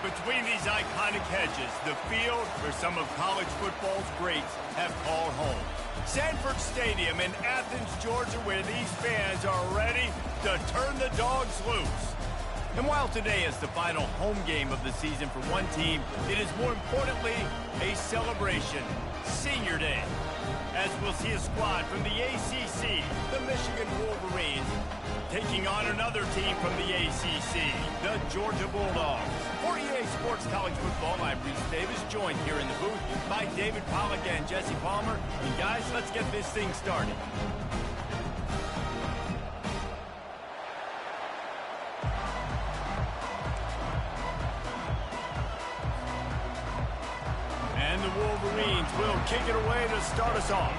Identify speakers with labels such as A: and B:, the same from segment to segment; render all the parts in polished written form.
A: Between these iconic hedges, the field where some of college football's greats have called home. Sanford Stadium in Athens, Georgia, where these fans are ready to turn the dogs loose. And while today is the final home game of the season for one team, it is more importantly a celebration, Senior Day. As we'll see a squad from the ACC, the Michigan Wolverines, taking on another team from the ACC, the Georgia Bulldogs. For EA Sports College Football, I'm Reese Davis, joined here in the booth by David Pollack and Jesse Palmer. And guys, let's get this thing started. And the Wolverines will kick it away to start us off.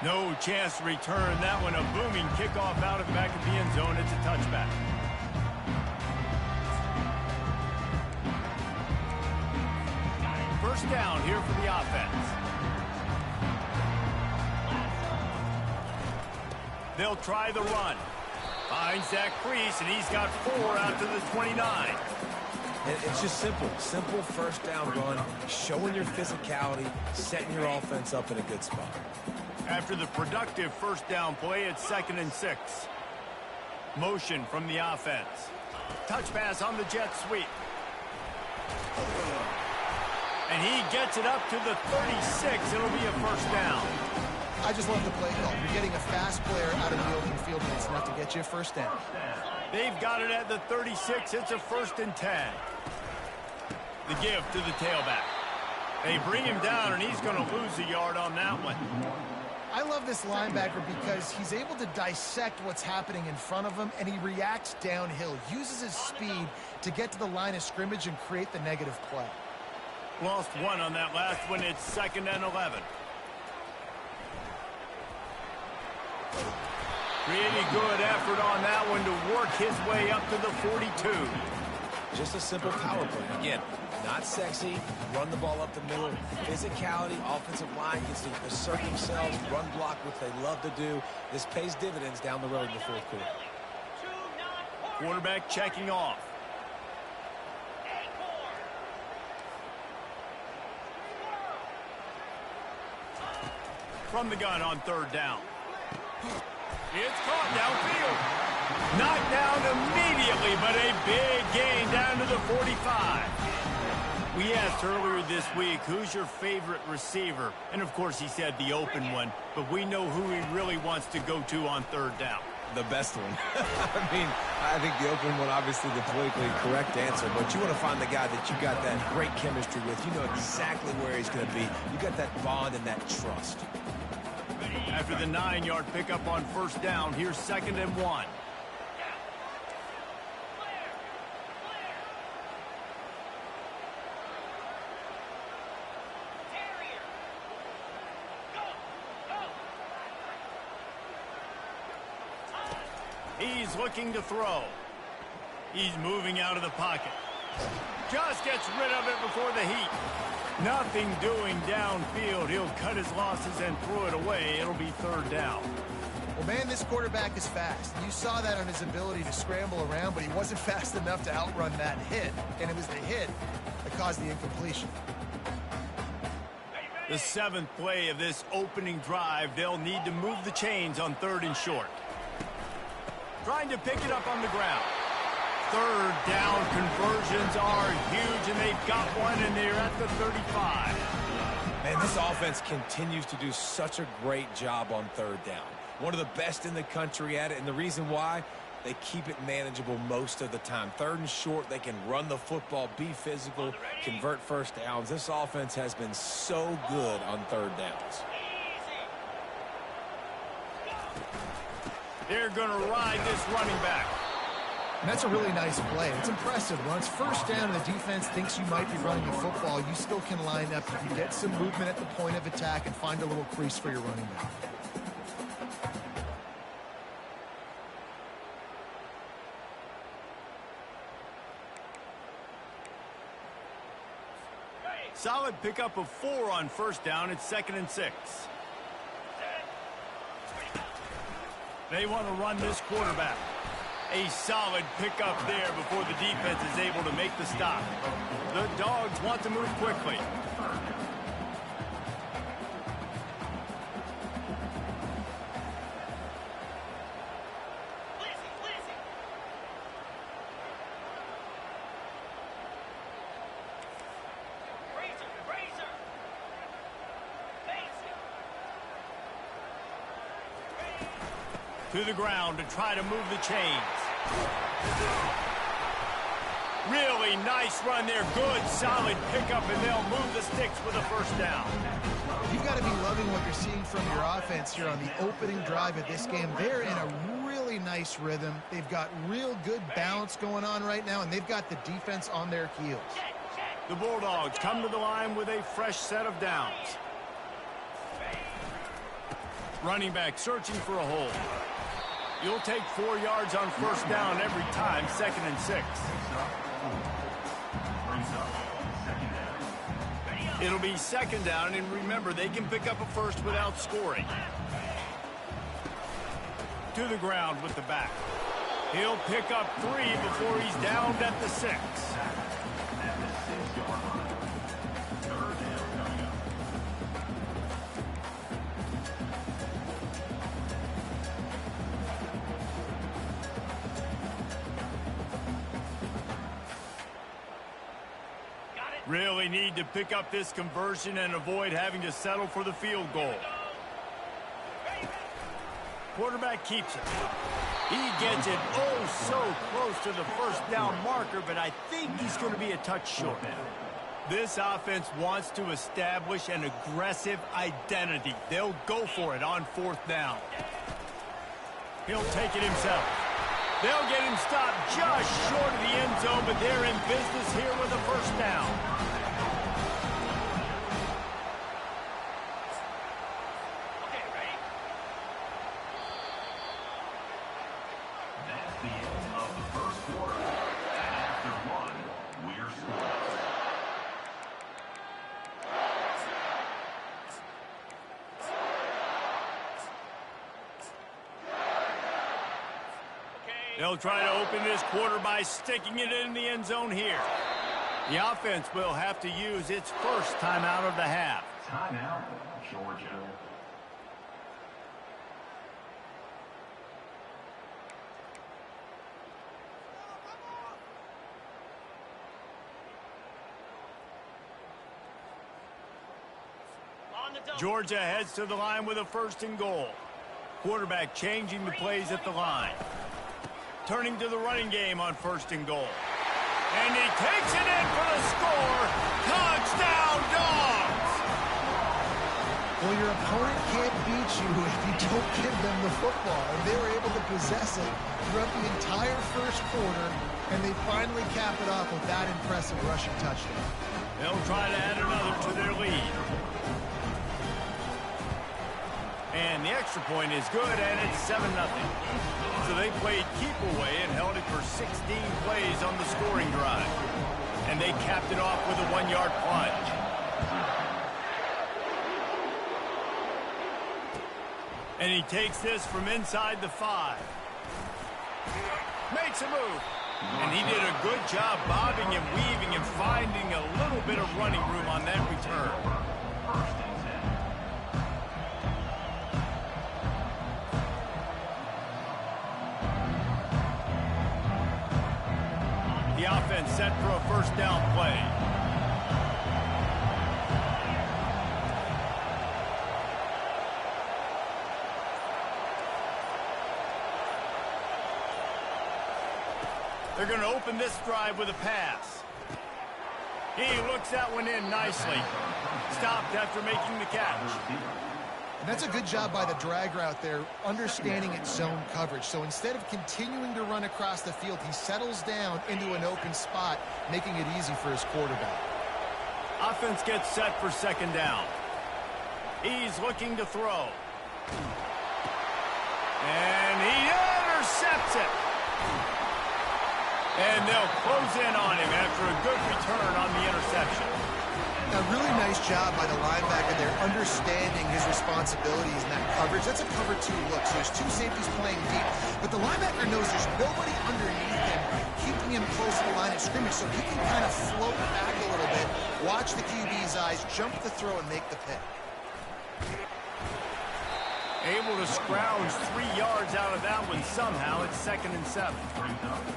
A: No chance to return that one. A booming kickoff out of the back of the end zone. It's a touchback. First down here for the offense. They'll try the run. Finds Zach Priest, and he's got 4 out to the 29.
B: It's just simple. Simple first down run, showing your physicality, setting your offense up in a good spot.
A: After the productive first down play, it's 2nd and 6. Motion from the offense. Touch pass on the jet sweep. And he gets it up to the 36. It'll be a first down.
C: I just love the play call. You're getting a fast player out of the open field, and it's enough to get you a first down.
A: They've got it at the 36. It's a 1st and 10. The give to the tailback. They bring him down, and he's going to lose a yard on that one.
C: I love this linebacker because he's able to dissect what's happening in front of him, and he reacts downhill, uses his speed to get to the line of scrimmage and create the negative play.
A: Lost 1 on that last one. It's 2nd and 11. Really good effort on that one to work his way up to the 42.
B: Just a simple power play. Again, not sexy, run the ball up the middle. Physicality, offensive line gets to assert themselves, run block, which they love to do. This pays dividends down the road in the 4th quarter.
A: Quarterback checking off. From the gun on 3rd down. It's caught downfield. Knocked down immediately, but a big gain down to the 45. We asked earlier this week, who's your favorite receiver? And, of course, he said the open one, but we know who he really wants to go to on 3rd down.
B: The best one. I think the open one, obviously the politically correct answer, but you want to find the guy that you got that great chemistry with. You know exactly where he's going to be. You got that bond and that trust.
A: After the 9-yard pickup on 1st down, here's 2nd and 1. He's looking to throw. He's moving out of the pocket. Just gets rid of it before the heat. Nothing doing downfield. He'll cut his losses and throw it away. It'll be 3rd down.
C: Well, man, this quarterback is fast. You saw that on his ability to scramble around, but he wasn't fast enough to outrun that hit. And it was the hit that caused the incompletion.
A: The 7th play of this opening drive. They'll need to move the chains on 3rd and short. Trying to pick it up on the ground. 3rd down conversions are huge, and they've got one, and they're at the 35.
B: Man, this offense continues to do such a great job on 3rd down. One of the best in the country at it, and the reason why, they keep it manageable most of the time. 3rd and short, they can run the football, be physical, convert first downs. This offense has been so good on 3rd downs.
A: They're going to ride this running back.
C: And that's a really nice play. It's impressive. When it's 1st down and the defense thinks you might be running the football, you still can line up. You can get some movement at the point of attack and find a little crease for your running back.
A: Solid pickup of 4 on 1st down. It's 2nd and 6. They want to run this quarterback. A solid pickup there before the defense is able to make the stop. The Dogs want to move quickly. To the ground to try to move the chains. Really nice run there. Good, solid pickup, and they'll move the sticks with a first down.
C: You've got to be loving what you're seeing from your offense here on the opening drive of this game. They're in a really nice rhythm. They've got real good balance going on right now, and they've got the defense on their heels.
A: The Bulldogs come to the line with a fresh set of downs. Running back searching for a hole. You'll take 4 yards on first down every time, 2nd and 6. It'll be 2nd down, and remember, they can pick up a first without scoring. To the ground with the back. He'll pick up 3 before he's downed at the 6. Really need to pick up this conversion and avoid having to settle for the field goal. Quarterback keeps it. He gets it so close to the first down marker, but I think he's going to be a touch short. This offense wants to establish an aggressive identity. They'll go for it on 4th down. He'll take it himself. They'll get him stopped just short of the end zone, but they're in business here with a first down.
D: Okay, ready? That's the end of the first quarter. And after one, we're scoring.
A: They'll try to open this quarter by sticking it in the end zone here. The offense will have to use its first timeout of the half.
D: Timeout, Georgia.
A: Georgia heads to the line with a 1st and goal. Quarterback changing the plays at the line. Turning to the running game on 1st and goal. And he takes it in for the score. Touchdown, Dogs!
C: Well, your opponent can't beat you if you don't give them the football. And they were able to possess it throughout the entire first quarter, and they finally cap it off with that impressive rushing touchdown.
A: They'll try to add another to their lead. And the extra point is good, and it's 7-0. So they played keep away and held it for 16 plays on the scoring drive. And they capped it off with a 1-yard plunge. And he takes this from inside the 5. Makes a move. And he did a good job bobbing and weaving and finding a little bit of running room on that return. The offense set for a first down play. They're going to open this drive with a pass. He looks that one in nicely. Stopped after making the catch.
C: And that's a good job by the drag route there, understanding its zone coverage. So instead of continuing to run across the field, he settles down into an open spot, making it easy for his quarterback.
A: Offense gets set for 2nd down. He's looking to throw. And he intercepts it. And they'll close in on him after a good return on the interception.
C: A really nice Nice job by the linebacker there, understanding his responsibilities in that coverage. That's a cover 2 look, so there's 2 safeties playing deep, but the linebacker knows there's nobody underneath him, keeping him close to the line of scrimmage, so he can kind of float back a little bit, watch the QB's eyes, jump the throw, and make the pick.
A: Able to scrounge 3 yards out of that one somehow. It's 2nd and 7.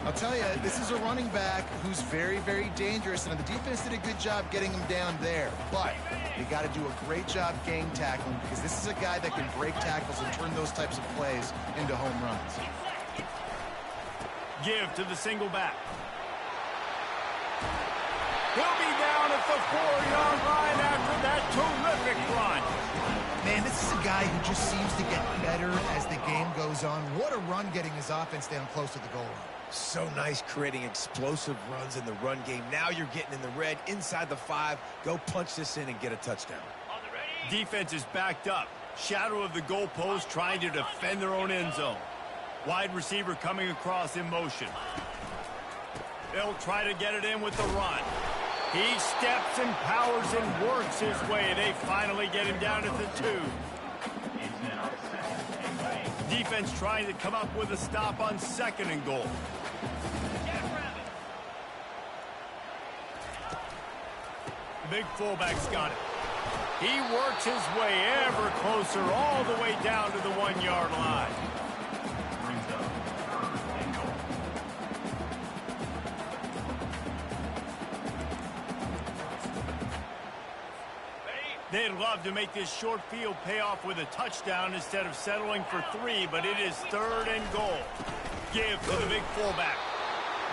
C: I'll tell you, this is a running back who's very, very dangerous, and the defense did a good job getting him down there. But you got to do a great job gang tackling, because this is a guy that can break tackles and turn those types of plays into home runs.
A: Give to the single back. He'll be down at the 4-yard line after that terrific run.
C: Man, this is a guy who just seems to get better as the game goes on. What a run getting his offense down close to the goal line.
B: So nice creating explosive runs in the run game. Now you're getting in the red, inside the 5. Go punch this in and get a touchdown.
A: Defense is backed up. Shadow of the goalpost trying to defend their own end zone. Wide receiver coming across in motion. They'll try to get it in with the run. He steps and powers and works his way. They finally get him down at the 2. Defense trying to come up with a stop on 2nd and goal. Big fullback's got it. He works his way ever closer all the way down to the 1-yard line. They'd love to make this short field pay off with a touchdown instead of settling for 3, but it is 3rd and goal. Give to the big fullback.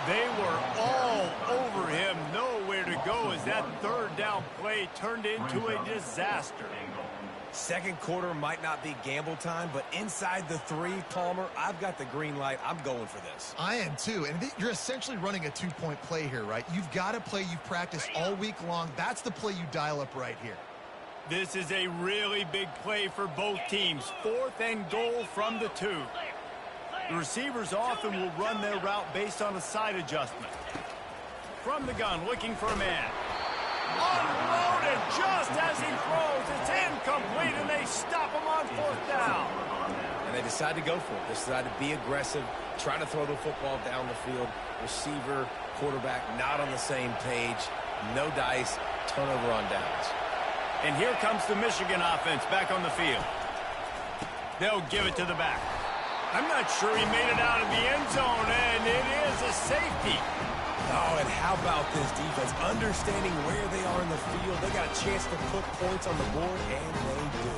A: They were all over him, nowhere to go as that 3rd down play turned into a disaster.
B: Second quarter might not be gamble time, but inside the 3, Palmer, I've got the green light. I'm going for this.
C: I am too, and you're essentially running a 2-point play here, right? You've got a play you've practiced all week long. That's the play you dial up right here.
A: This is a really big play for both teams. 4th and goal from the 2. The receivers often will run their route based on a side adjustment. From the gun, looking for a man. Unloaded just as he throws. It's incomplete, and they stop him on 4th down.
B: And they decide to go for it. They decide to be aggressive, try to throw the football down the field. Receiver, quarterback, not on the same page. No dice, turnover on downs.
A: And here comes the Michigan offense back on the field. They'll give it to the back. I'm not sure he made it out of the end zone, and it is a safety.
B: Oh, and how about this defense? Understanding where they are in the field. They got a chance to put points on the board, and they do.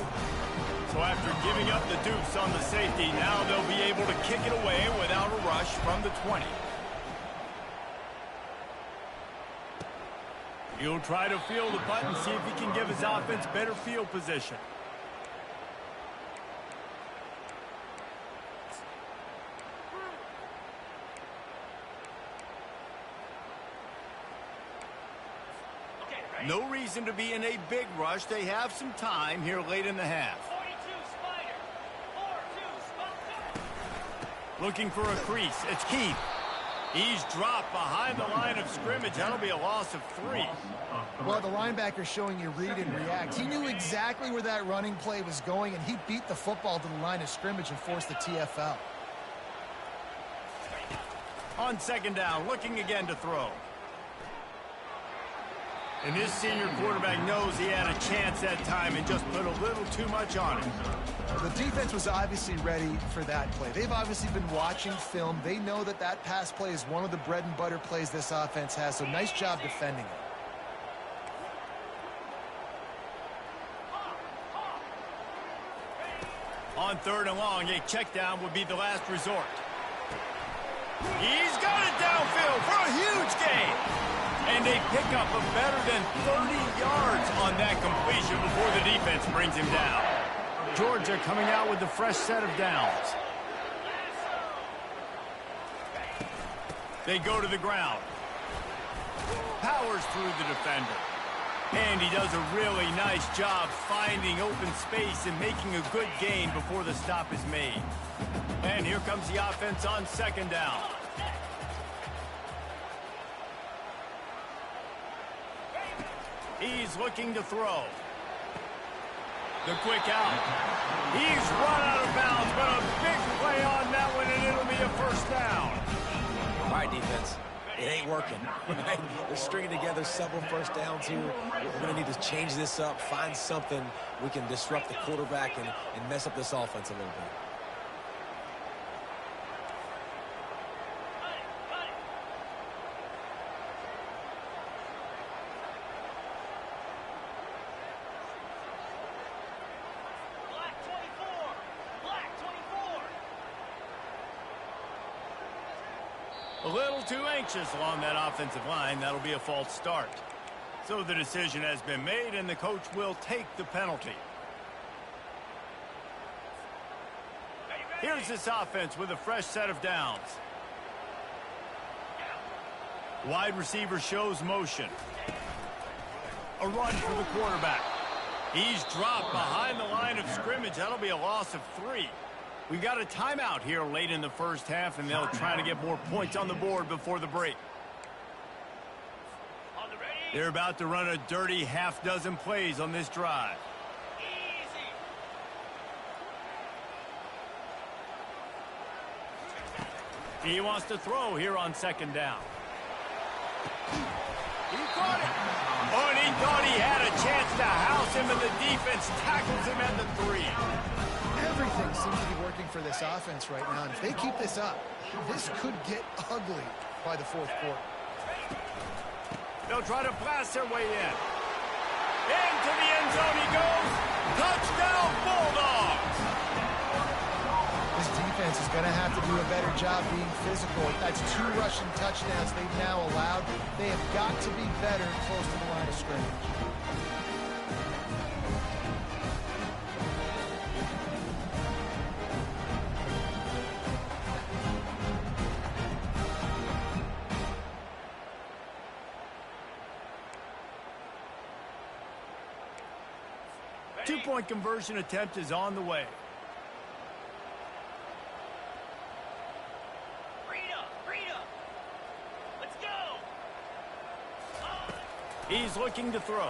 A: So after giving up the deuce on the safety, now they'll be able to kick it away without a rush from the 20. He'll try to field the punt and see if he can give his offense better field position. No reason to be in a big rush. They have some time here late in the half. Looking for a crease. It's Keith. He's dropped behind the line of scrimmage. That'll be a loss of 3.
C: Well, the linebacker's showing you read and react. He knew exactly where that running play was going, and he beat the football to the line of scrimmage and forced the TFL.
A: On 2nd down, looking again to throw. And this senior quarterback knows he had a chance that time and just put a little too much on it.
C: The defense was obviously ready for that play. They've obviously been watching film. They know that that pass play is one of the bread and butter plays this offense has, so nice job defending it.
A: On 3rd and long, a check down would be the last resort. He's got it downfield for a huge gain. And they pick up a better than 30 yards on that completion before the defense brings him down. Georgia coming out with the fresh set of downs. They go to the ground. Powers through the defender. And he does a really nice job finding open space and making a good gain before the stop is made. And here comes the offense on 2nd down. He's looking to throw. The quick out. He's run out of bounds, but a big play on that one, and it'll be a first down.
B: All right, defense. It ain't working. Right? They're stringing together several first downs here. We're going to need to change this up, find something we can disrupt the quarterback and mess up this offense a little bit.
A: A little too anxious along that offensive line. That'll be a false start. So the decision has been made, and the coach will take the penalty. Here's this offense with a fresh set of downs. Wide receiver shows motion. A run for the quarterback. He's dropped behind the line of scrimmage. That'll be a loss of 3. We've got a timeout here late in the first half, and they'll try to get more points on the board before the break. They're about to run a dirty half-dozen plays on this drive. He wants to throw here on second down. He caught it. Oh, and he thought he had a chance to house him, and the defense tackles him at the 3.
C: Everything seems to be working for this offense right now, and if they keep this up, this could get ugly by the fourth quarter.
A: They'll try to blast their way in. Into the end zone he goes. Touchdown, Bulldogs!
C: This defense is going to have to do a better job being physical. That's 2 rushing touchdowns they've now allowed. They have got to be better close to the line of scrimmage.
A: Two-point conversion attempt is on the way. Let's go. He's looking to throw.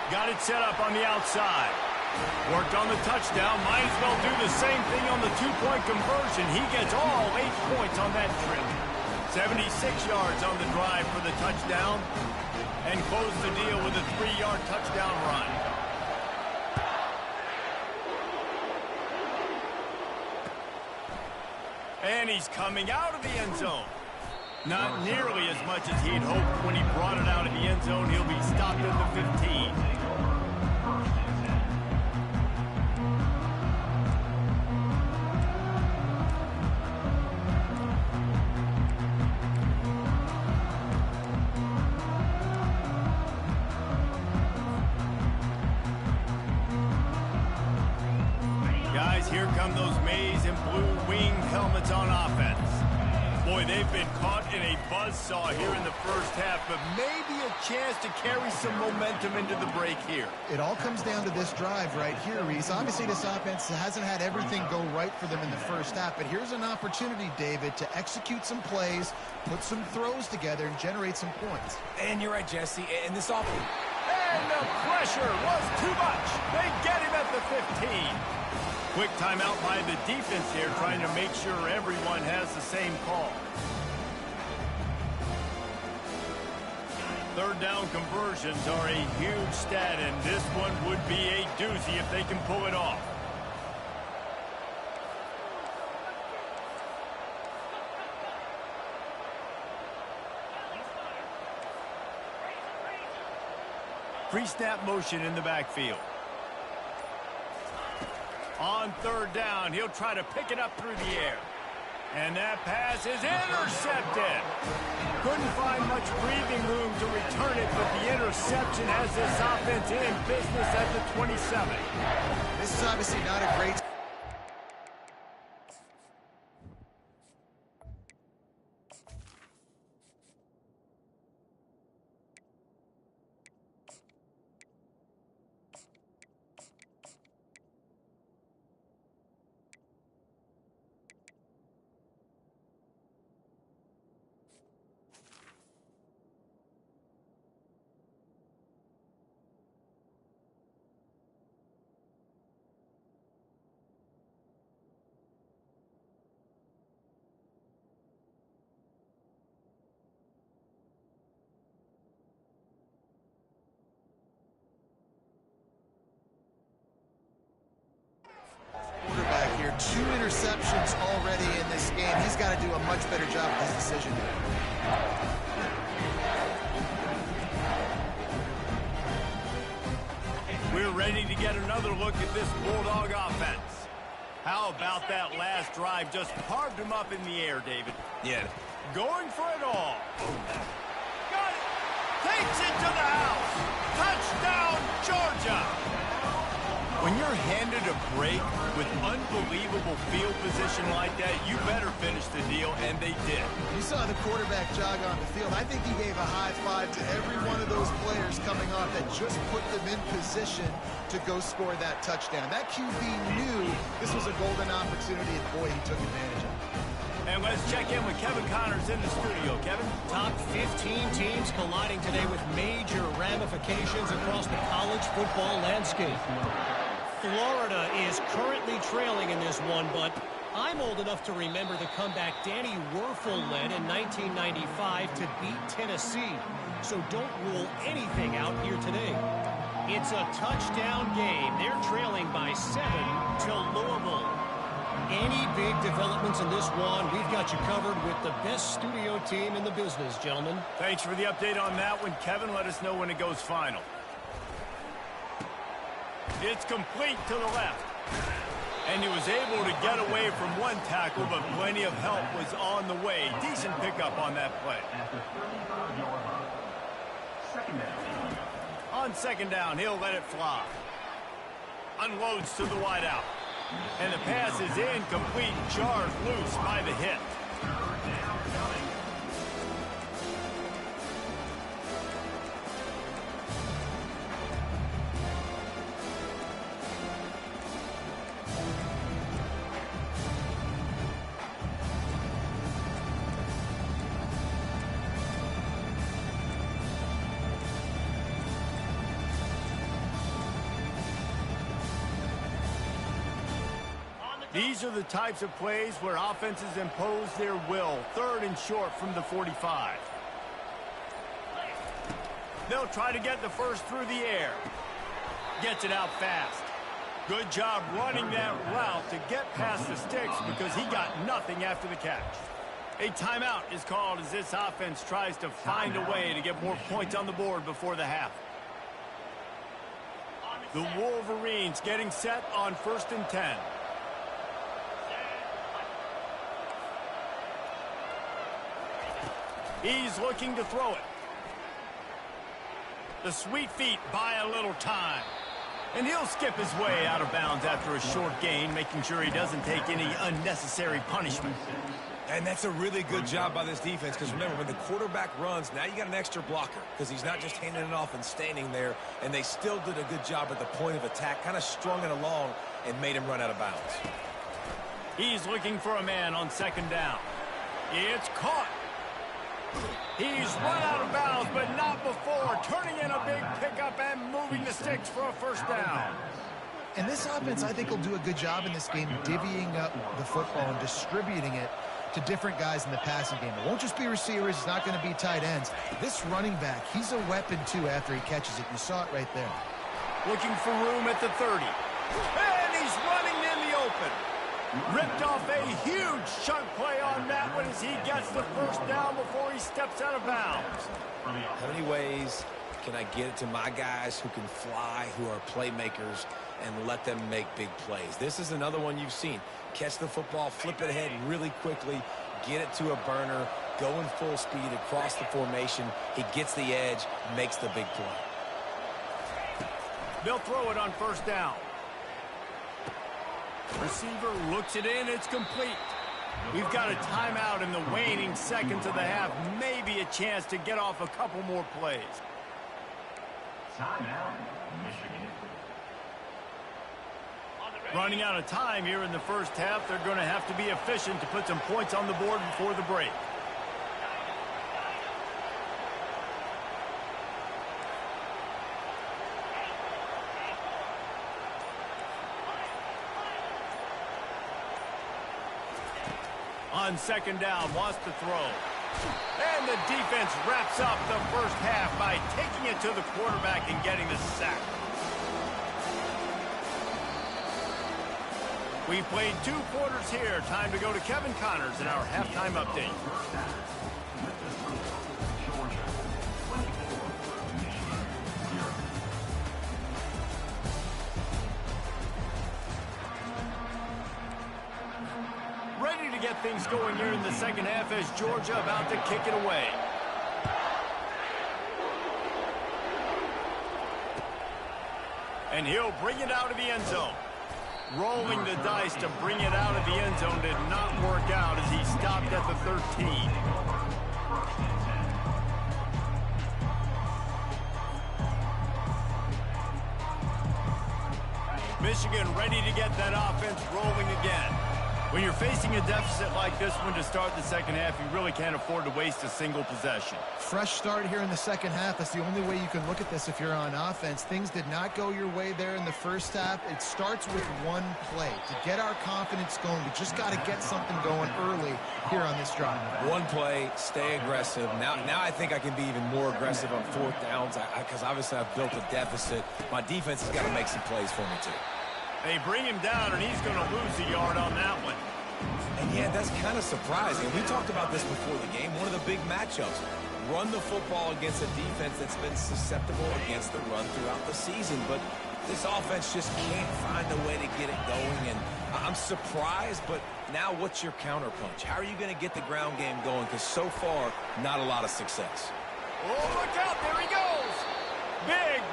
A: Got it set up on the outside. Worked on the touchdown. Might as well do the same thing on the two-point conversion. He gets all 8 points on that trip. 76 yards on the drive for the touchdown. And close the deal with a 3-yard touchdown run. And he's coming out of the end zone. Not nearly as much as he'd hoped when he brought it out of the end zone. He'll be stopped at the 15. Guys, here come those maize and blue winged helmets on offense. Boy, they've been caught in a buzzsaw here in the first half, but maybe a chance to carry some momentum into the break here.
C: It all comes down to this drive right here, Reese. Obviously, this offense hasn't had everything go right for them in the first half, but here's an opportunity, David, to execute some plays, put some throws together, and generate some points.
B: And you're right, Jesse. And this offense...
A: And the pressure was too much. They get him at the 15. Quick timeout by the defense here, trying to make sure everyone has the same call. Third down conversions are a huge stat, and this one would be a doozy if they can pull it off. Pre-snap motion in the backfield. On third down, he'll try to pick it up through the air. And that pass is intercepted. Couldn't find much breathing room to return it, but the interception has this offense in business at the 27.
C: This is obviously not a great... 2 interceptions already in this game. He's got to do a much better job with his decision.
A: We're ready to get another look at this Bulldog offense. How about that last drive? Just carved him up in the air, David.
B: Yeah.
A: Going for it all. Got it. Takes it to the house. Touchdown, Georgia. When you're handed a break with unbelievable field position like that, you better finish the deal, and they did.
C: You saw the quarterback jog on the field. I think he gave a high five to every one of those players coming off that just put them in position to go score that touchdown. That QB knew this was a golden opportunity, and boy, he took advantage of it.
A: And let's check in with Kevin Connors in the studio. Kevin?
E: Top 15 teams colliding today with major ramifications across the college football landscape. Florida is currently trailing in this one, but I'm old enough to remember the comeback Danny Werfel led in 1995 to beat Tennessee. So don't rule anything out here today. It's a touchdown game. They're trailing by 7 to Louisville. Any big developments in this one, we've got you covered with the best studio team in the business, gentlemen.
A: Thanks for the update on that one, Kevin. Let us know when it goes final. It's complete to the left. And he was able to get away from one tackle, but plenty of help was on the way. Decent pickup on that play. On second down, he'll let it fly. Unloads to the wideout. And the pass is incomplete, jarred loose by the hit. These are the types of plays where offenses impose their will. 3rd and short from the 45. They'll try to get the first through the air. Gets it out fast. Good job running that route to get past the sticks because he got nothing after the catch. A timeout is called as this offense tries to find a way to get more points on the board before the half. The Wolverines getting set on 1st and 10. He's looking to throw it. The sweet feet buy a little time. And he'll skip his way out of bounds after a short gain, making sure he doesn't take any unnecessary punishment.
B: And that's a really good job by this defense, because remember, when the quarterback runs, now you got an extra blocker, because he's not just handing it off and standing there, and they still did a good job at the point of attack, kind of strung it along and made him run out of bounds.
A: He's looking for a man on 2nd down. It's caught. He's run out of bounds, but not before. Turning in a big pickup and moving the sticks for a 1st down.
C: And this offense, I think, will do a good job in this game divvying up the football and distributing it to different guys in the passing game. It won't just be receivers. It's not going to be tight ends. This running back, he's a weapon, too, after he catches it. You saw it right there.
A: Looking for room at the 30. And he's running in the open. Ripped off a huge chunk play on that one as he gets the 1st down before he steps out of bounds.
B: How many ways can I get it to my guys who can fly, who are playmakers, and let them make big plays? This is another one you've seen. Catch the football, flip it ahead really quickly, get it to a burner, go in full speed across the formation. He gets the edge, makes the big play.
A: They'll throw it on 1st down. Receiver looks it in. It's complete. We've got a timeout in the waning seconds of the half. Maybe a chance to get off a couple more plays.
D: Timeout, Michigan.
A: Running out of time here in the 1st half. They're going to have to be efficient to put some points on the board before the break. On 2nd down, wants to throw. And the defense wraps up the 1st half by taking it to the quarterback and getting the sack. We've played 2 quarters here. Time to go to Kevin Connors in our halftime update. Ready to get things going here in the second half as Georgia about to kick it away. And he'll bring it out of the end zone. Rolling the dice to bring it out of the end zone did not work out as he stopped at the 13. Michigan ready to get that offense rolling again. When you're facing a deficit like this one to start the second half, you really can't afford to waste a single possession.
C: Fresh start here in the second half. That's the only way you can look at this if you're on offense. Things did not go your way there in the first half. It starts with one play. To get our confidence going, we just got to get something going early here on this drive.
B: One play, stay aggressive. Now I think I can be even more aggressive on 4th downs because obviously I've built a deficit. My defense has got to make some plays for me too.
A: They bring him down, and he's going to lose a yard on that one.
B: And yeah, that's kind of surprising. We talked about this before the game. One of the big matchups. Run the football against a defense that's been susceptible against the run throughout the season. But this offense just can't find a way to get it going. And I'm surprised, but now what's your counterpunch? How are you going to get the ground game going? Because so far, not a lot of success.
A: Oh, look out. There he goes.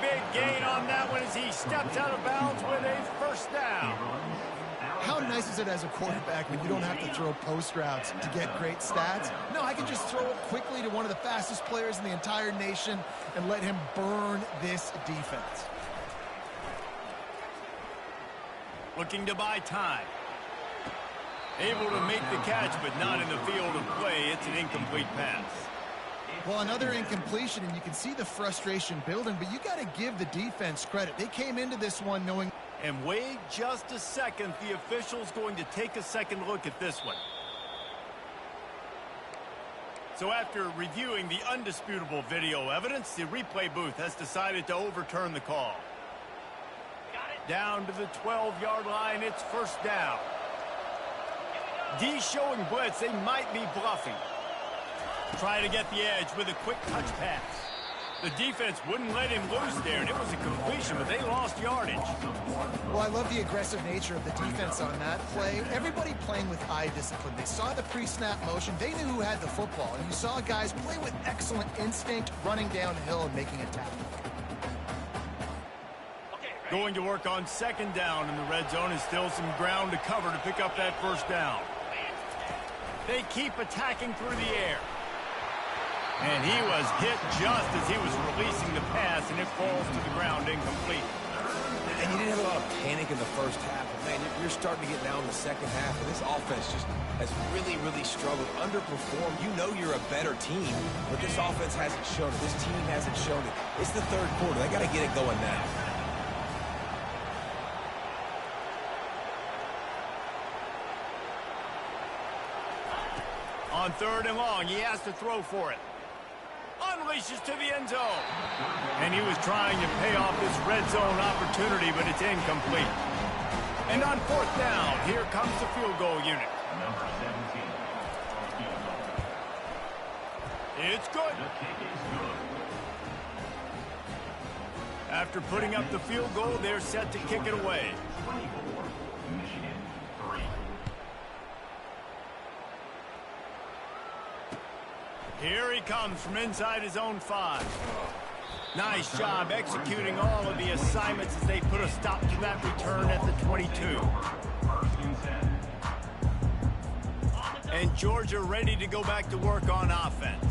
A: Big gain on that one as he steps out of bounds with a first down.
C: How nice is it as a quarterback when you don't have to throw post routes to get great stats? No, I can just throw it quickly to one of the fastest players in the entire nation and let him burn this defense.
A: Looking to buy time. Able to make the catch, but not in the field of play. It's an incomplete pass.
C: Well, another incompletion, and you can see the frustration building, but you got to give the defense credit. They came into this one knowing...
A: And wait just a second. The official's going to take a second look at this one. So after reviewing the undisputable video evidence, the replay booth has decided to overturn the call. Down to the 12-yard line, it's first down. D showing blitz. They might be bluffing. Try to get the edge with a quick touch pass. The defense wouldn't let him loose there, and it was a completion, but they lost yardage.
C: Well, I love the aggressive nature of the defense on that play. Everybody playing with eye discipline. They saw the pre-snap motion. They knew who had the football, and you saw guys play with excellent instinct, running downhill and making a tackle.
A: Going to work on second down in the red zone, is still some ground to cover to pick up that first down. They keep attacking through the air. And he was hit just as he was releasing the pass, and it falls to the ground incomplete.
B: And you didn't have a lot of panic in the first half, but man, you're starting to get down in the second half, and this offense just has really struggled, underperformed. You know you're a better team, but this offense hasn't shown it. This team hasn't shown it. It's the third quarter. They got to get it going now.
A: On 3rd and long, he has to throw for it. Unleashes to the end zone. And he was trying to pay off this red zone opportunity, but it's incomplete. And on 4th down, here comes the field goal unit.
D: Number 17.
A: It's good.
D: The kick is good.
A: After putting up the field goal, they're set to kick it away.
D: 24, Michigan 3.
A: Here he comes from inside his own 5. Nice job executing all of the assignments as they put a stop to that return at the 22.
D: First and 10.
A: And Georgia ready to go back to work on offense.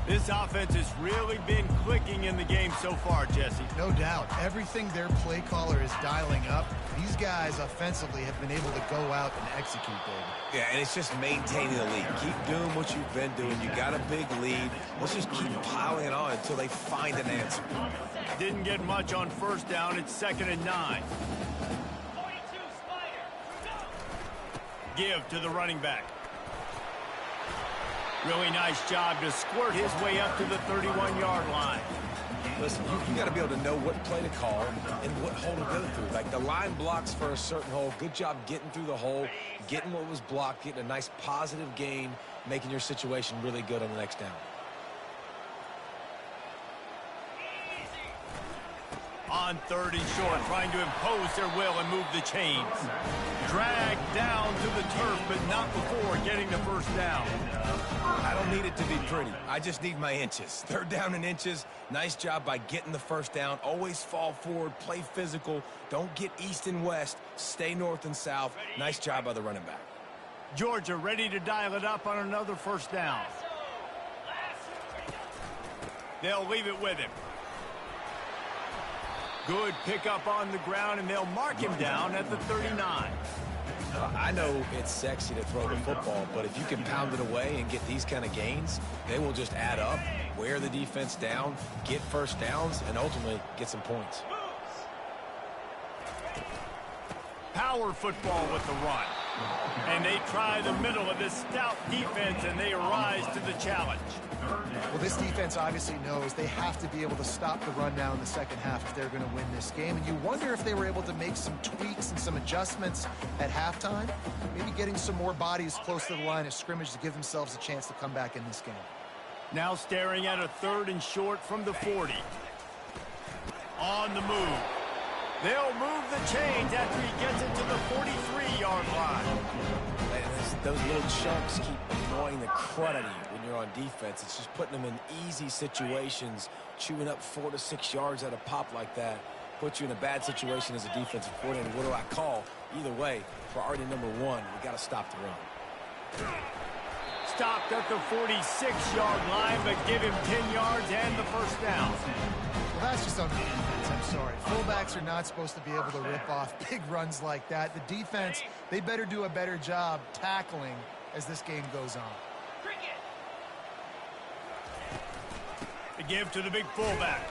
A: This offense has really been clicking in the game so far, Jesse.
C: No doubt. Everything their play caller is dialing up, these guys offensively have been able to go out and execute, David.
B: Yeah, and it's just maintaining the lead. Keep doing what you've been doing. You got a big lead. Let's just keep piling it on until they find an answer.
A: Didn't get much on first down. It's 2nd and 9. Give to the running back. Really nice job to squirt his way up to the 31-yard line.
B: Listen, you got to be able to know what play to call and what hole to go through. Like the line blocks for a certain hole. Good job getting through the hole, getting what was blocked, getting a nice positive gain, making your situation really good on the next down.
A: On 3rd and short, trying to impose their will and move the chains. Dragged down to the turf, but not before getting the first down.
B: I don't need it to be pretty. I just need my inches. 3rd down in inches. Nice job by getting the first down. Always fall forward, play physical. Don't get east and west. Stay north and south. Nice job by the running back.
A: Georgia ready to dial it up on another first down. They'll leave it with him. Good pickup on the ground, and they'll mark him down at the 39.
B: I know it's sexy to throw the football, but if you can pound it away and get these kind of gains, they will just add up, wear the defense down, get first downs, and ultimately get some points.
A: Power football with the run. And they try the middle of this stout defense, and they rise to the challenge.
C: Well, this defense obviously knows they have to be able to stop the run now in the second half if they're going to win this game. And you wonder if they were able to make some tweaks and some adjustments at halftime. Maybe getting some more bodies close to the line of scrimmage to give themselves a chance to come back in this game.
A: Now staring at a 3rd and short from the 40. On the move. They'll move the chains after he gets it to the 43-yard line.
B: Those little chunks keep annoying the crud out of you when you're on defense. It's just putting them in easy situations, chewing up 4 to 6 yards at a pop like that. Puts you in a bad situation as a defensive coordinator. What do I call? Either way, priority number 1, we got to stop the run.
A: Stopped at the 46-yard line, but give him 10 yards and the first down.
C: Well, that's just on the defense. I'm sorry. Fullbacks are not supposed to be able to rip off big runs like that. The defense, they better do a better job tackling as this game goes on.
A: The give to the big fullback.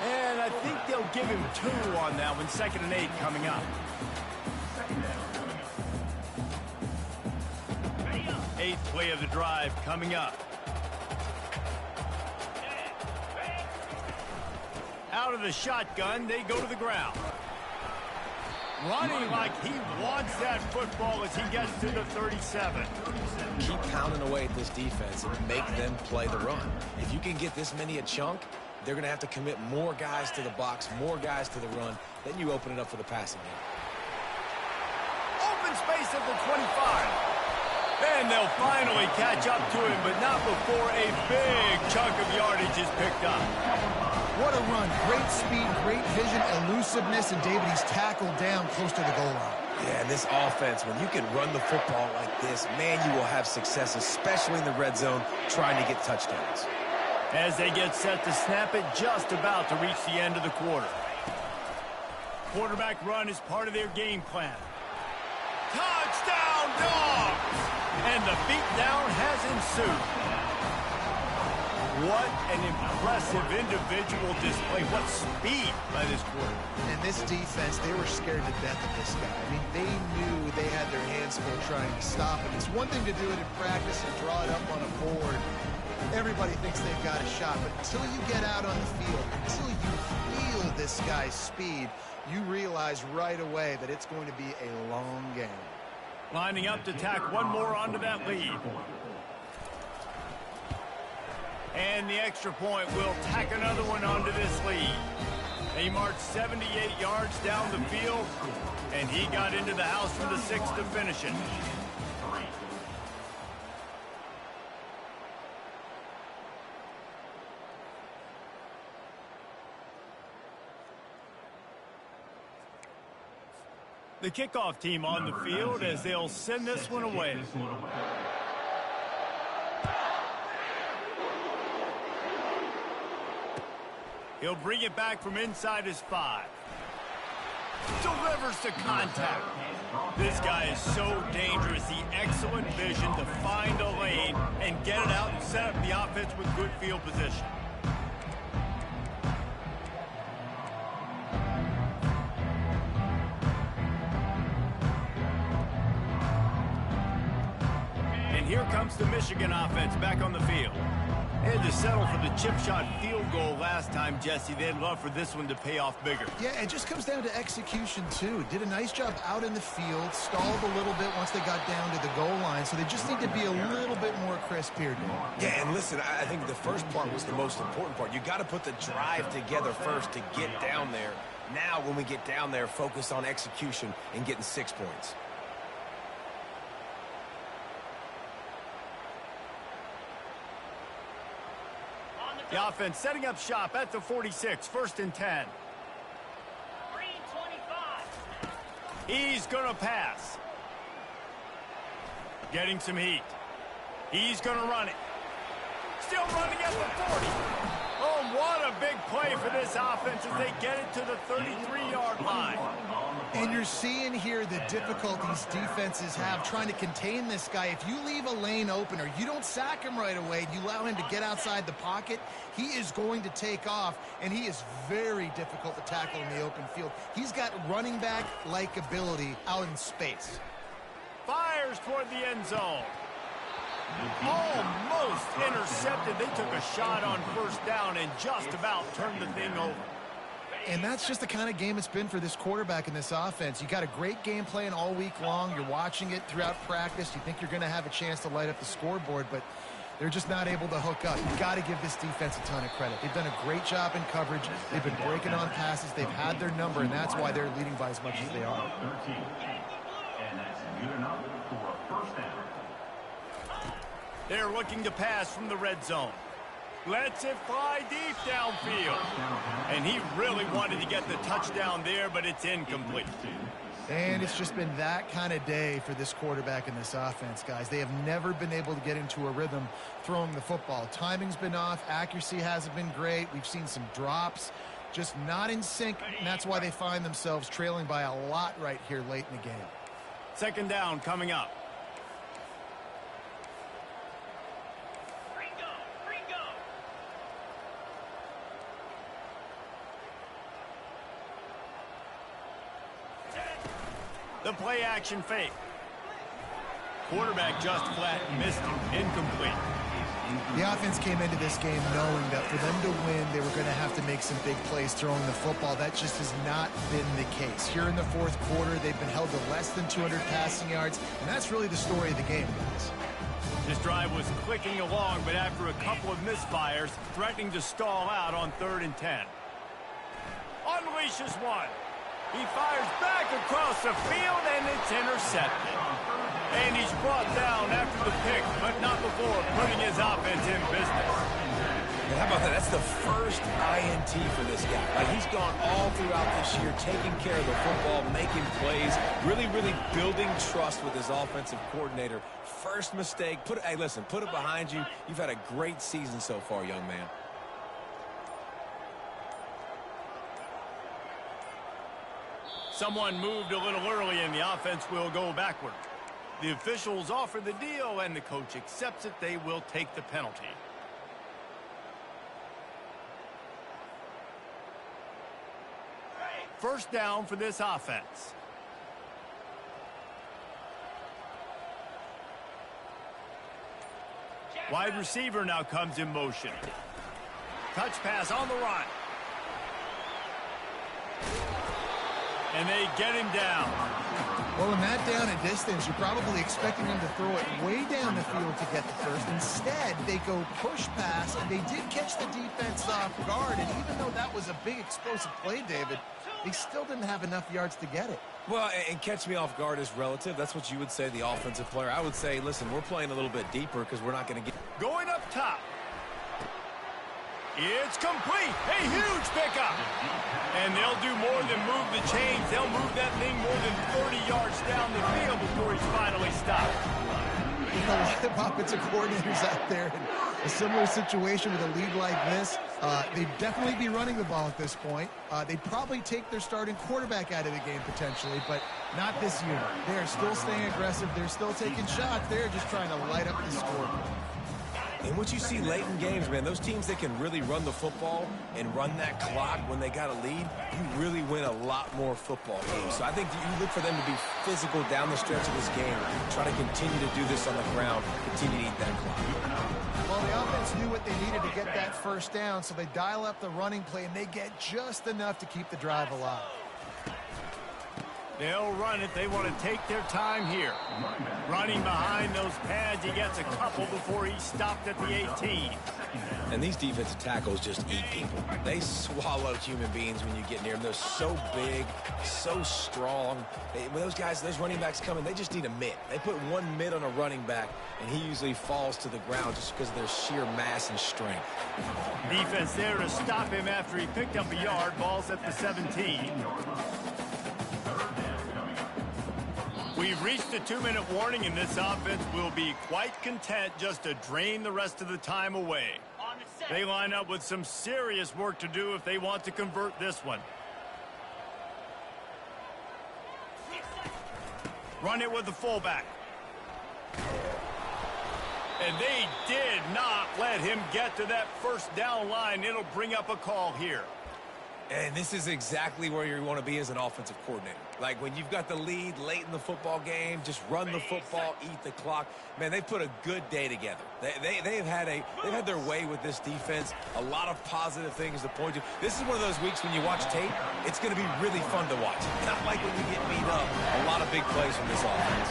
A: And I think they'll give him 2 on that one. 2nd and 8 coming up. 8th play of the drive coming up. Out of the shotgun, they go to the ground. Running like he wants that football as he gets to the 37.
B: Keep pounding away at this defense and make them play the run. If you can get this many a chunk, they're going to have to commit more guys to the box, more guys to the run. Then you open it up for the passing game.
A: Open space at the 25. And they'll finally catch up to him, but not before a big chunk of yardage is picked up.
C: What a run. Great speed, great vision, elusiveness, and David, he's tackled down close to the goal line.
B: Yeah, and this offense, when you can run the football like this, man, you will have success, especially in the red zone, trying to get touchdowns.
A: As they get set to snap it, just about to reach the end of the quarter. Quarterback run is part of their game plan. Touchdown, Dogs! And the beatdown has ensued. What an impressive individual display. What speed by this quarterback.
C: And this defense, they were scared to death of this guy. I mean, they knew they had their hands full trying to stop him. It's one thing to do it in practice and draw it up on a board. Everybody thinks they've got a shot, but until you get out on the field, until you feel this guy's speed, you realize right away that it's going to be a long game.
A: Lining up to tack one more onto that lead. And the extra point will tack another one onto this lead. They marched 78 yards down the field, and he got into the house from the 6 to finish it. The kickoff team on the field as they'll send this one away. He'll bring it back from inside his 5. Delivers to contact. This guy is so dangerous. The excellent vision to find a lane and get it out and set up the offense with good field position. And here comes the Michigan offense back on the field. They had to settle for the chip shot field goal last time, Jesse. They'd love for this one to pay off bigger.
C: Yeah, it just comes down to execution, too. Did a nice job out in the field, stalled a little bit once they got down to the goal line, so they just need to be a little bit more crisp here, Dave.
B: Yeah, and listen, I think the first part was the most important part. You got to put the drive together first to get down there. Now, when we get down there, focus on execution and getting 6 points.
A: The offense setting up shop at the 46, 1st and 10.
E: 3:25.
A: He's going to pass. Getting some heat. He's going to run it. Still running at the 40. Oh, what a big play for this offense as they get it to the 33-yard line.
C: And you're seeing here the difficulties defenses have trying to contain this guy. If you leave a lane open or you don't sack him right away, you allow him to get outside the pocket, he is going to take off, and he is very difficult to tackle in the open field. He's got running back-like ability out in space.
A: Fires toward the end zone. Almost intercepted. They took a shot on 1st down and just about turned the thing over.
C: And that's just the kind of game it's been for this quarterback in this offense. You got a great game plan all week long. You're watching it throughout practice. You think you're going to have a chance to light up the scoreboard, but they're just not able to hook up. You've got to give this defense a ton of credit. They've done a great job in coverage. They've been breaking on passes. They've had their number, and that's why they're leading by as much as they are.
D: 13. And that's good enough for a 1st down.
A: They're looking to pass from the red zone. Lets it fly deep downfield. And he really wanted to get the touchdown there, but it's incomplete.
C: And it's just been that kind of day for this quarterback in this offense, guys. They have never been able to get into a rhythm throwing the football. Timing's been off. Accuracy hasn't been great. We've seen some drops. Just not in sync, and that's why they find themselves trailing by a lot right here late in the game.
A: 2nd down coming up. The play action fake. Quarterback just flat missed him. Incomplete.
C: The offense came into this game knowing that for them to win, they were going to have to make some big plays throwing the football. That just has not been the case. Here in the 4th quarter, they've been held to less than 200 passing yards, and that's really the story of the game, guys.
A: This drive was clicking along, but after a couple of misfires, threatening to stall out on 3rd and 10. Unleashes one. He fires back across the field, and it's intercepted. And he's brought down after the pick, but not before putting his offense in business.
B: And how about that? That's the first INT for this guy. Like, he's gone all throughout this year, taking care of the football, making plays, really, really building trust with his offensive coordinator. First mistake. Hey, listen, put it behind you. You've had a great season so far, young man.
A: Someone moved a little early, and the offense will go backward. The officials offer the deal, and the coach accepts it. They will take the penalty. First down for this offense. Wide receiver now comes in motion. Touch pass on the run. And they get him down.
C: Well, in that down and distance, you're probably expecting them to throw it way down the field to get the first. Instead, they go push pass, and they did catch the defense off guard. And even though that was a big explosive play, David, they still didn't have enough yards to get it.
B: Well, and catch me off guard is relative. That's what you would say, the offensive player. I would say, listen, we're playing a little bit deeper because we're not going to get...
A: Going up top. It's complete. A huge pickup. And they'll do more than move the chains. They'll move that thing more than 30 yards down the field before he's finally stopped.
C: You know, a lot of offensive coordinators out there in a similar situation with a league like this, they'd definitely be running the ball at this point. They'd probably take their starting quarterback out of the game potentially, but not this unit. They're still staying aggressive. They're still taking shots. They're just trying to light up the scoreboard.
B: And what you see late in games, man, those teams that can really run the football and run that clock when they got a lead, you really win a lot more football games. So I think you look for them to be physical down the stretch of this game, try to continue to do this on the ground, continue to eat that clock.
C: Well, the offense knew what they needed to get that first down, so they dial up the running play, and they get just enough to keep the drive alive.
A: They'll run it. They want to take their time here. Running behind those pads, he gets a couple before he stopped at the 18.
B: And these defensive tackles just eat people. They swallow human beings when you get near them. They're so big, so strong. When those guys, those running backs come in, they just need a mitt. They put one mitt on a running back, and he usually falls to the ground just because of their sheer mass and strength.
A: Defense there to stop him after he picked up a yard. Ball's at the 17. We've reached the 2-minute warning, and this offense will be quite content just to drain the rest of the time away. They line up with some serious work to do if they want to convert this one. Run it with the fullback. And they did not let him get to that first down line. It'll bring up a call here.
B: And this is exactly where you want to be as an offensive coordinator. Like when you've got the lead late in the football game, just run the football, eat the clock. Man, they put a good day together. They've had their way with this defense. A lot of positive things to point to. This is one of those weeks when you watch tape, it's going to be really fun to watch. Not like when you get beat up. A lot of big plays from this offense.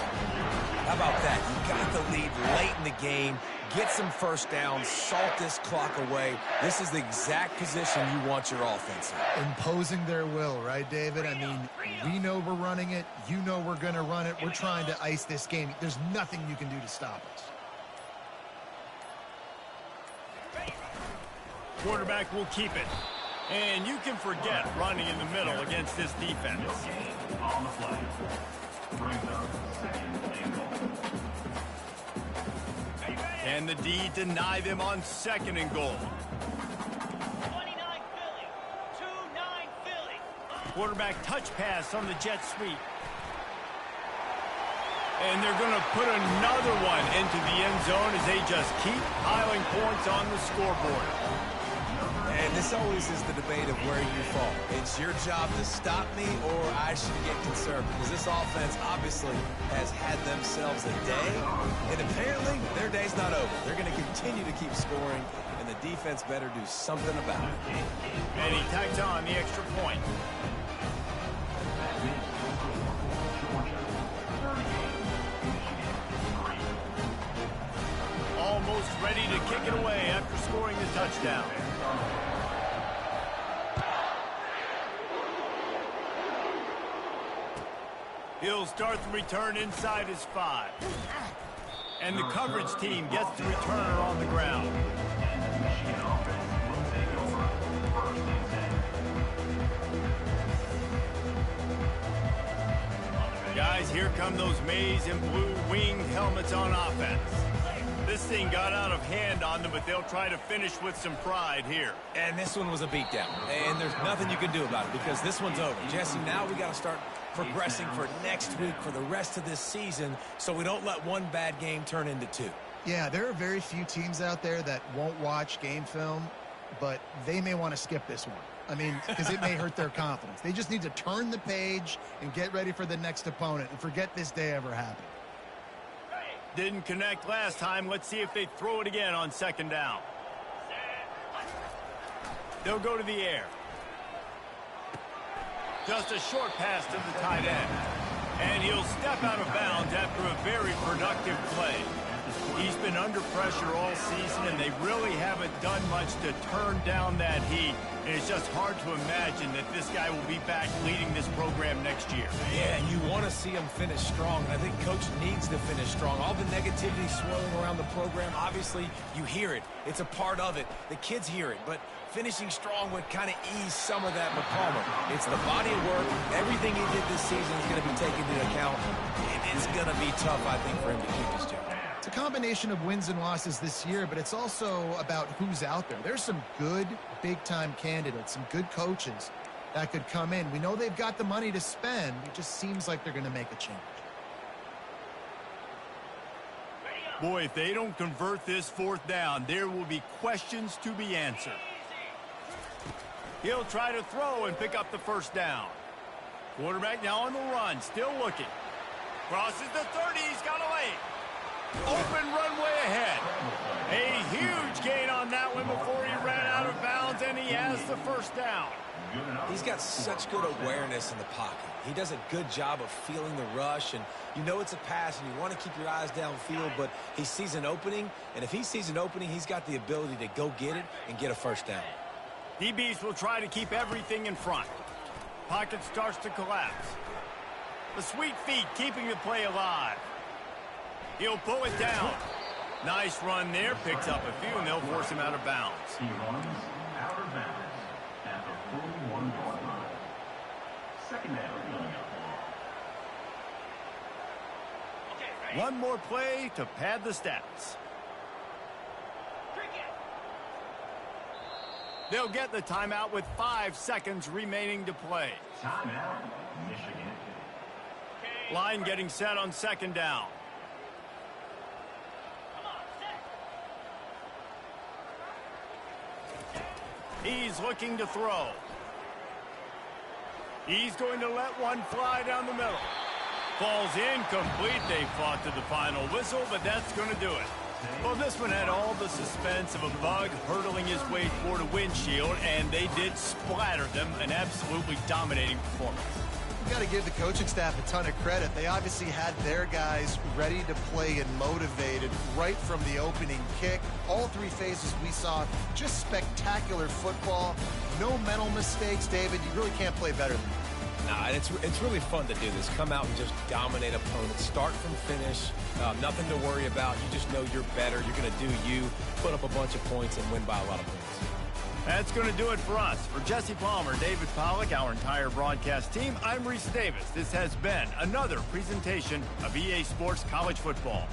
B: How about that? You got the lead late in the game. Get some first downs, salt this clock away. This is the exact position you want your offense in.
C: Imposing their will, right, David? I mean, we know we're running it. You know we're going to run it. We're trying to ice this game. There's nothing you can do to stop us.
A: Quarterback will keep it. And you can forget running in the middle against this defense.
D: On the flag. Brings up second and goal.
A: And the D deny them on second and goal.
E: 29 Philly. 2-9 Philly.
A: Quarterback touch pass on the jet sweep. And they're going to put another one into the end zone as they just keep piling points on the scoreboard.
B: And this always is the debate of where you fall. It's your job to stop me or I should get concerned because this offense obviously has had themselves a day. And apparently their day's not over. They're going to continue to keep scoring and the defense better do something about it.
A: And he tacks on the extra point. Almost ready to kick it away after scoring the touchdown. He'll start the return inside his 5. And the coverage team gets the returner on the ground. Guys, here come those maize and blue winged helmets on offense. This thing got out of hand on them, but they'll try to finish with some pride here.
B: And this one was a beatdown. And there's nothing you can do about it because this one's over. Jesse, now we got to start progressing for next week for the rest of this season so we don't let one bad game turn into 2.
C: Yeah, there are very few teams out there that won't watch game film, but they may want to skip this one. I mean, because it may hurt their confidence. They just need to turn the page and get ready for the next opponent and forget this day ever happened.
A: Didn't connect last time. Let's see if they throw it again on second down. They'll go to the air. Just a short pass to the tight end. And he'll step out of bounds after a very productive play. He's been under pressure all season, and they really haven't done much to turn down that heat. And it's just hard to imagine that this guy will be back leading this program next year.
B: Yeah, and you want to see him finish strong. And I think Coach needs to finish strong. All the negativity swirling around the program, obviously, you hear it. It's a part of it. The kids hear it. But finishing strong would kind of ease some of that McCollum. It's the body of work. Everything he did this season is going to be taken into account. It is going to be tough, I think, for him to keep his job.
C: It's a combination of wins and losses this year, but it's also about who's out there. There's some good big-time candidates, some good coaches that could come in. We know they've got the money to spend. It just seems like they're going to make a change.
A: Boy, if they don't convert this fourth down, there will be questions to be answered. He'll try to throw and pick up the first down. Quarterback now on the run, still looking. Crosses the 30, he's got a lane. Open runway ahead. A huge gain on him before he ran out of bounds, and he has the first down.
B: He's got such good awareness in the pocket. He does a good job of feeling the rush, and you know it's a pass, and you want to keep your eyes downfield, but he sees an opening, and if he sees an opening, he's got the ability to go get it and get a first down.
A: DBs will try to keep everything in front. Pocket starts to collapse. The sweet feet keeping the play alive. He'll pull it down. Nice run there, picks up a few, and they'll force him out of bounds.
D: He runs out of bounds at the 41-yard line. Second down coming up.
A: One more play to pad the stats. They'll get the timeout with 5 seconds remaining to play.
D: Timeout, Michigan.
A: Line getting set on second down. He's looking to throw. He's going to let one fly down the middle. Falls incomplete. They fought to the final whistle, but that's going to do it. Well, this one had all the suspense of a bug hurtling his way toward a windshield, and they did splatter them. An absolutely dominating performance.
C: You got to give the coaching staff a ton of credit. They obviously had their guys ready to play and motivated right from the opening kick. All 3 phases we saw, just spectacular football. No mental mistakes, David. You really can't play better than that.
B: Nah, it's really fun to do this. Come out and just dominate opponents. Start from finish. Nothing to worry about. You just know you're better. You're going to do you, put up a bunch of points, and win by a lot of points.
A: That's going to do it for us. For Jesse Palmer, David Pollack, our entire broadcast team, I'm Reese Davis. This has been another presentation of EA Sports College Football.